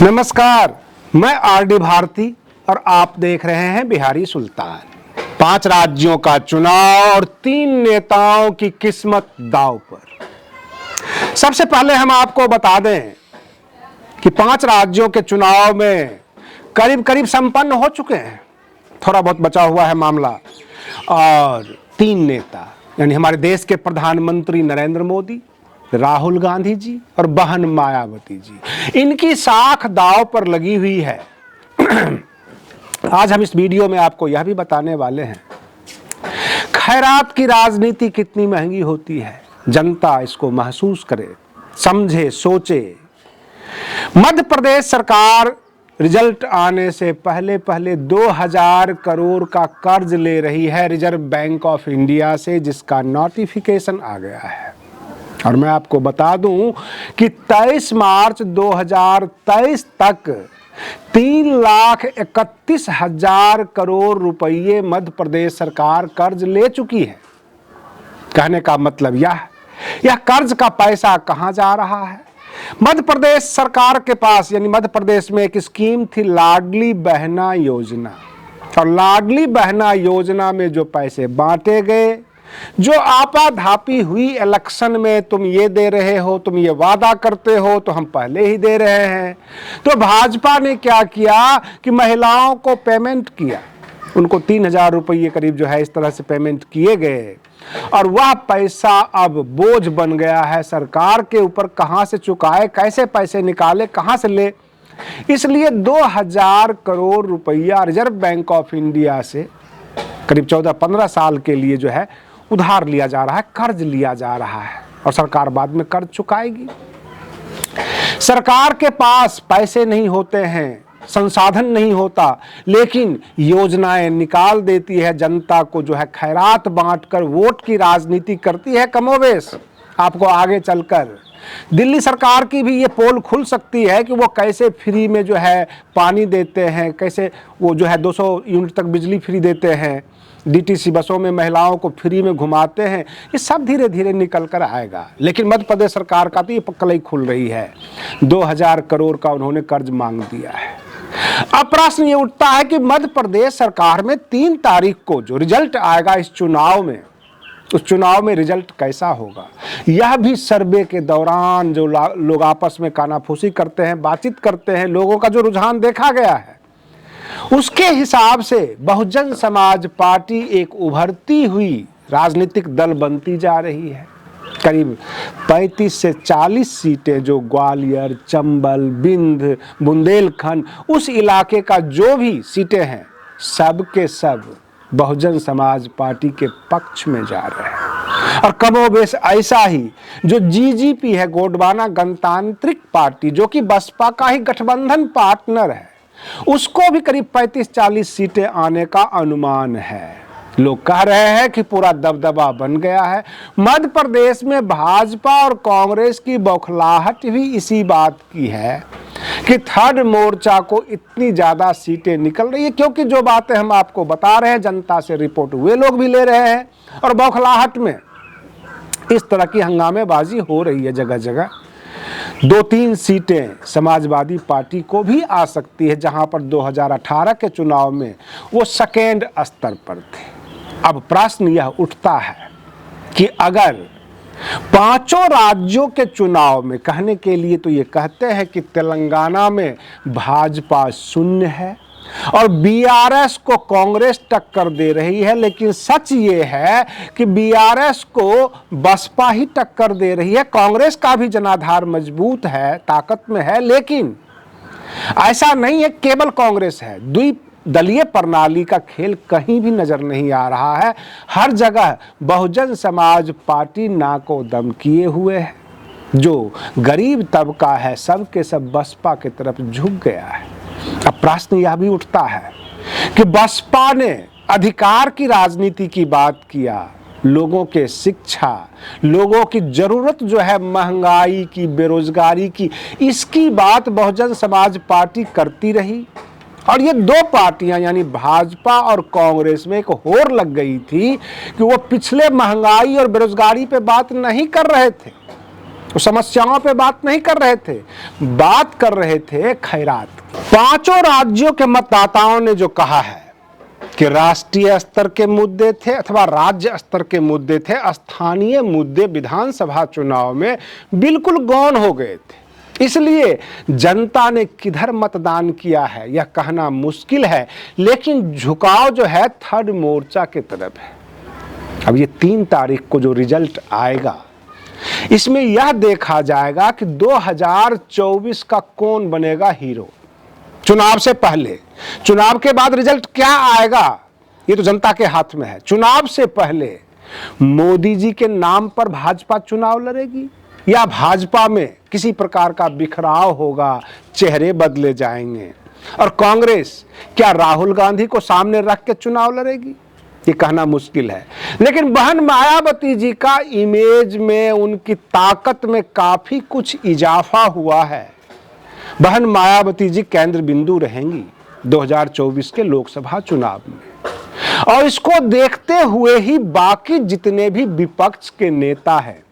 नमस्कार, मैं आरडी भारती और आप देख रहे हैं बिहारी सुल्तान। 5 राज्यों का चुनाव और 3 नेताओं की किस्मत दांव पर। सबसे पहले हम आपको बता दें कि 5 राज्यों के चुनाव में करीब करीब संपन्न हो चुके हैं, थोड़ा बहुत बचा हुआ है मामला। और 3 नेता यानी हमारे देश के प्रधानमंत्री नरेंद्र मोदी, राहुल गांधी जी और बहन मायावती जी, इनकी साख दांव पर लगी हुई है। आज हम इस वीडियो में आपको यह भी बताने वाले हैं खैरात की राजनीति कितनी महंगी होती है। जनता इसको महसूस करे, समझे, सोचे। मध्य प्रदेश सरकार रिजल्ट आने से पहले 2000 करोड़ का कर्ज ले रही है रिजर्व बैंक ऑफ इंडिया से, जिसका नोटिफिकेशन आ गया है। और मैं आपको बता दूं कि 23 मार्च 2023 तक 3,31,000 करोड़ रुपये मध्य प्रदेश सरकार कर्ज ले चुकी है। कहने का मतलब यह कर्ज का पैसा कहां जा रहा है। मध्य प्रदेश सरकार के पास यानी मध्य प्रदेश में एक स्कीम थी, लाडली बहना योजना। और लाडली बहना योजना में जो पैसे बांटे गए, जो आपाधापी हुई इलेक्शन में, तुम ये दे रहे हो, तुम ये वादा करते हो तो हम पहले ही दे रहे हैं, तो भाजपा ने क्या किया कि महिलाओं को पेमेंट किया। उनको 3,000 रुपये करीब जो है इस तरह से पेमेंट किए गए। और वह पैसा अब बोझ बन गया है सरकार के ऊपर। कहां से चुकाए, कैसे पैसे निकाले, कहां से ले। इसलिए 2,000 करोड़ रुपया रिजर्व बैंक ऑफ इंडिया से करीब 14-15 साल के लिए जो है उधार लिया जा रहा है, कर्ज लिया जा रहा है। और सरकार बाद में कर्ज चुकाएगी। सरकार के पास पैसे नहीं होते हैं, संसाधन नहीं होता, लेकिन योजनाएं निकाल देती है। जनता को जो है खैरात बांटकर वोट की राजनीति करती है कमोबेश। आपको आगे चलकर दिल्ली सरकार की भी ये पोल खुल सकती है कि वो कैसे फ्री में जो है पानी देते हैं, कैसे वो जो है 200 यूनिट तक बिजली फ्री देते हैं, डीटीसी बसों में महिलाओं को फ्री में घुमाते हैं। ये सब धीरे धीरे निकल कर आएगा। लेकिन मध्य प्रदेश सरकार का तो ये कलई खुल रही है। 2,000 करोड़ का उन्होंने कर्ज मांग दिया है। अब प्रश्न ये उठता है कि मध्य प्रदेश सरकार में 3 तारीख को जो रिजल्ट आएगा इस चुनाव में, उस चुनाव में रिजल्ट कैसा होगा। यह भी सर्वे के दौरान जो लोग आपस में कानाफूसी करते हैं, बातचीत करते हैं, लोगों का जो रुझान देखा गया है, उसके हिसाब से बहुजन समाज पार्टी एक उभरती हुई राजनीतिक दल बनती जा रही है। करीब 35 से 40 सीटें जो ग्वालियर, चंबल, बिंद, बुंदेलखंड, उस इलाके का जो भी सीटें हैं, सब के सब बहुजन समाज पार्टी के पक्ष में जा रहे हैं। और कमोबेश ऐसा ही जो जीजीपी है, गोंडवाना गणतांत्रिक पार्टी, जो कि बसपा का ही गठबंधन पार्टनर है, उसको भी करीब 35-40 सीटें आने का अनुमान है। लोग कह रहे हैं कि पूरा दबदबा बन गया है। मध्य प्रदेश में भाजपा और कांग्रेस की बौखलाहट भी इसी बात की है कि थर्ड मोर्चा को इतनी ज्यादा सीटें निकल रही है, क्योंकि जो बातें हम आपको बता रहे हैं, जनता से रिपोर्ट वे लोग भी ले रहे हैं। और बौखलाहट में इस तरह की हंगामेबाजी हो रही है जगह जगह। 2-3 सीटें समाजवादी पार्टी को भी आ सकती है, जहां पर 2018 के चुनाव में वो सेकेंड स्तर पर थे। अब प्रश्न यह उठता है कि अगर 5 राज्यों के चुनाव में, कहने के लिए तो ये कहते हैं कि तेलंगाना में भाजपा शून्य है और बीआरएस को कांग्रेस टक्कर दे रही है, लेकिन सच ये है कि बीआरएस को बसपा ही टक्कर दे रही है। कांग्रेस का भी जनाधार मजबूत है, ताकत में है, लेकिन ऐसा नहीं है केवल कांग्रेस है। द्विदलीय प्रणाली का खेल कहीं भी नजर नहीं आ रहा है। हर जगह बहुजन समाज पार्टी नाको दम किए हुए है। जो गरीब तबका है, सब के सब बसपा की तरफ झुक गया है। अब प्रश्न यह भी उठता है कि बसपा ने अधिकार की राजनीति की बात किया, लोगों के शिक्षा, लोगों की जरूरत जो है महंगाई की, बेरोजगारी की, इसकी बात बहुजन समाज पार्टी करती रही। और ये 2 पार्टियां यानी भाजपा और कांग्रेस में एक होड़ लग गई थी कि वो पिछले महंगाई और बेरोजगारी पे बात नहीं कर रहे थे। वो समस्याओं पे बात नहीं कर रहे थे, बात कर रहे थे खैरात। पांचों राज्यों के मतदाताओं ने जो कहा है कि राष्ट्रीय स्तर के मुद्दे थे अथवा राज्य स्तर के मुद्दे थे, स्थानीय मुद्दे विधानसभा चुनाव में बिल्कुल गौण हो गए थे। इसलिए जनता ने किधर मतदान किया है यह कहना मुश्किल है, लेकिन झुकाव जो है थर्ड मोर्चा की तरफ है। अब ये 3 तारीख को जो रिजल्ट आएगा, इसमें यह देखा जाएगा कि 2024 का कौन बनेगा हीरो। चुनाव से पहले, चुनाव के बाद रिजल्ट क्या आएगा ये तो जनता के हाथ में है। चुनाव से पहले मोदी जी के नाम पर भाजपा चुनाव लड़ेगी या भाजपा में किसी प्रकार का बिखराव होगा, चेहरे बदले जाएंगे, और कांग्रेस क्या राहुल गांधी को सामने रख के चुनाव लड़ेगी ये कहना मुश्किल है। लेकिन बहन मायावती जी का इमेज में, उनकी ताकत में काफी कुछ इजाफा हुआ है। बहन मायावती जी केंद्र बिंदु रहेंगी 2024 के लोकसभा चुनाव में, और इसको देखते हुए ही बाकी जितने भी विपक्ष के नेता हैं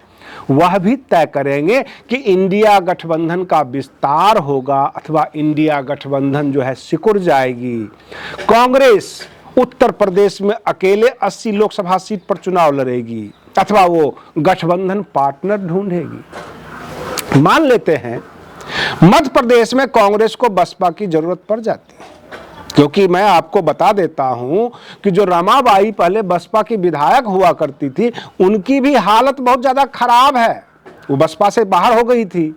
वह भी तय करेंगे कि इंडिया गठबंधन का विस्तार होगा अथवा इंडिया गठबंधन जो है सिकुड़ जाएगी। कांग्रेस उत्तर प्रदेश में अकेले 80 लोकसभा सीट पर चुनाव लड़ेगी अथवा वो गठबंधन पार्टनर ढूंढेगी। मान लेते हैं मध्य प्रदेश में कांग्रेस को बसपा की जरूरत पड़ जाती है, क्योंकि मैं आपको बता देता हूं कि जो रमाबाई पहले बसपा की विधायक हुआ करती थी, उनकी भी हालत बहुत ज्यादा खराब है। वो बसपा से बाहर हो गई थी,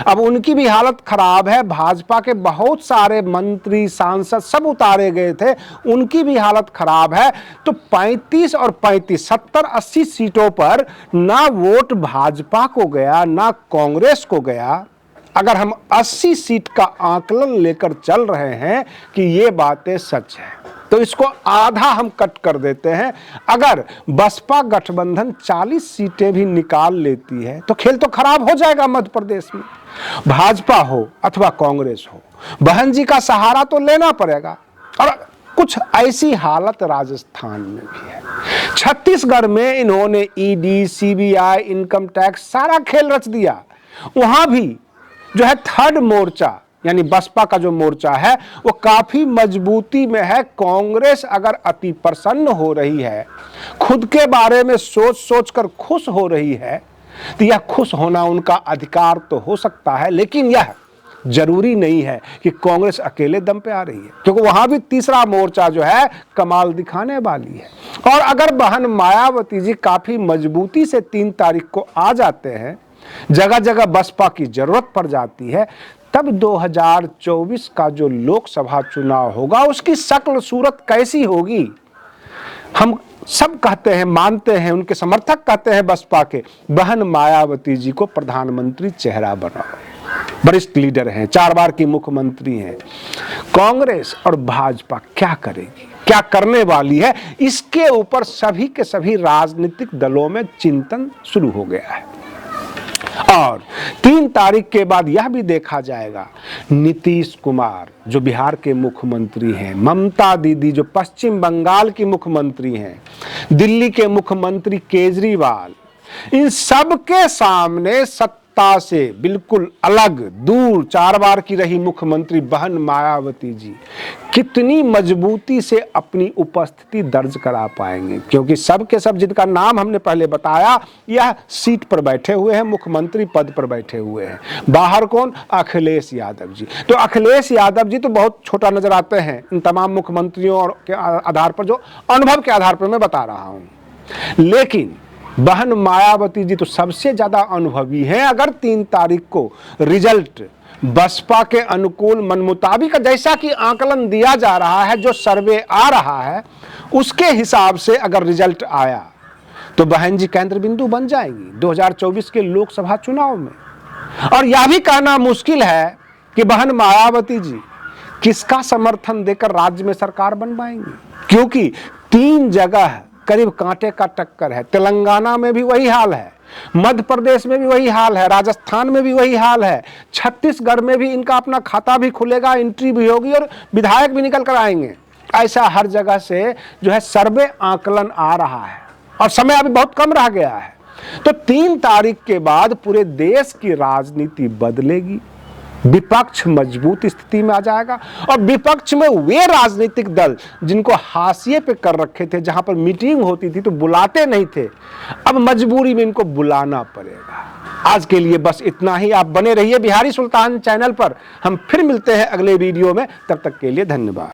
अब उनकी भी हालत खराब है। भाजपा के बहुत सारे मंत्री सांसद सब उतारे गए थे, उनकी भी हालत खराब है। तो 35 और 35 70-80 सीटों पर ना वोट भाजपा को गया ना कांग्रेस को गया। अगर हम 80 सीट का आकलन लेकर चल रहे हैं कि ये बातें सच है, तो इसको आधा हम कट कर देते हैं। अगर बसपा गठबंधन 40 सीटें भी निकाल लेती है तो खेल तो खराब हो जाएगा मध्य प्रदेश में। भाजपा हो अथवा कांग्रेस हो, बहन जी का सहारा तो लेना पड़ेगा। और कुछ ऐसी हालत राजस्थान में भी है। छत्तीसगढ़ में इन्होंने ईडी, सीबीआई, इनकम टैक्स सारा खेल रच दिया। वहां भी जो है थर्ड मोर्चा यानी बसपा का जो मोर्चा है वो काफी मजबूती में है। कांग्रेस अगर अति प्रसन्न हो रही है, खुद के बारे में सोच सोच कर खुश हो रही है, तो यह खुश होना उनका अधिकार तो हो सकता है, लेकिन यह जरूरी नहीं है कि कांग्रेस अकेले दम पे आ रही है, क्योंकि वहां भी तीसरा मोर्चा जो है कमाल दिखाने वाली है। और अगर बहन मायावती जी काफी मजबूती से 3 तारीख को आ जाते हैं, जगह जगह बसपा की जरूरत पड़ जाती है, तब 2024 का जो लोकसभा चुनाव होगा उसकी शक्ल सूरत कैसी होगी। हम सब कहते हैं, मानते हैं, उनके समर्थक कहते हैं बसपा के, बहन मायावती जी को प्रधानमंत्री चेहरा बनाओ। वरिष्ठ लीडर हैं, 4 बार की मुख्यमंत्री हैं। कांग्रेस और भाजपा क्या करेगी, क्या करने वाली है, इसके ऊपर सभी के सभी राजनीतिक दलों में चिंतन शुरू हो गया है। और 3 तारीख के बाद यह भी देखा जाएगा, नीतीश कुमार जो बिहार के मुख्यमंत्री हैं, ममता दीदी जो पश्चिम बंगाल की मुख्यमंत्री हैं, दिल्ली के मुख्यमंत्री केजरीवाल, इन सब के सामने सत्ता से बिल्कुल अलग दूर 4 बार की रही मुख्यमंत्री बहन मायावती जी कितनी मजबूती से अपनी उपस्थिति दर्ज करा पाएंगे, क्योंकि सब के सब जिनका नाम हमने पहले बताया यह सीट पर बैठे हुए हैं, मुख्यमंत्री पद पर बैठे हुए हैं। बाहर कौन? अखिलेश यादव जी। तो अखिलेश यादव जी तो बहुत छोटा नजर आते हैं इन तमाम मुख्यमंत्रियों के आधार पर, जो अनुभव के आधार पर मैं बता रहा हूं। लेकिन बहन मायावती जी तो सबसे ज्यादा अनुभवी हैं। अगर 3 तारीख को रिजल्ट बसपा के अनुकूल मन मुताबिक जैसा कि आकलन दिया जा रहा है, जो सर्वे आ रहा है उसके हिसाब से अगर रिजल्ट आया तो बहन जी केंद्र बिंदु बन जाएंगी 2024 के लोकसभा चुनाव में। और यह भी कहना मुश्किल है कि बहन मायावती जी किसका समर्थन देकर राज्य में सरकार बन पाएंगी, क्योंकि 3 जगह करीब कांटे का टक्कर है। तेलंगाना में भी वही हाल है, मध्य प्रदेश में भी वही हाल है, राजस्थान में भी वही हाल है, छत्तीसगढ़ में भी इनका अपना खाता भी खुलेगा, एंट्री भी होगी और विधायक भी निकल कर आएंगे। ऐसा हर जगह से जो है सर्वे आकलन आ रहा है और समय अभी बहुत कम रह गया है। तो 3 तारीख के बाद पूरे देश की राजनीति बदलेगी, विपक्ष मजबूत स्थिति में आ जाएगा और विपक्ष में वे राजनीतिक दल जिनको हाशिए पे कर रखे थे, जहां पर मीटिंग होती थी तो बुलाते नहीं थे, अब मजबूरी में इनको बुलाना पड़ेगा। आज के लिए बस इतना ही। आप बने रहिए बिहारी सुल्तान चैनल पर। हम फिर मिलते हैं अगले वीडियो में, तब तक के लिए धन्यवाद।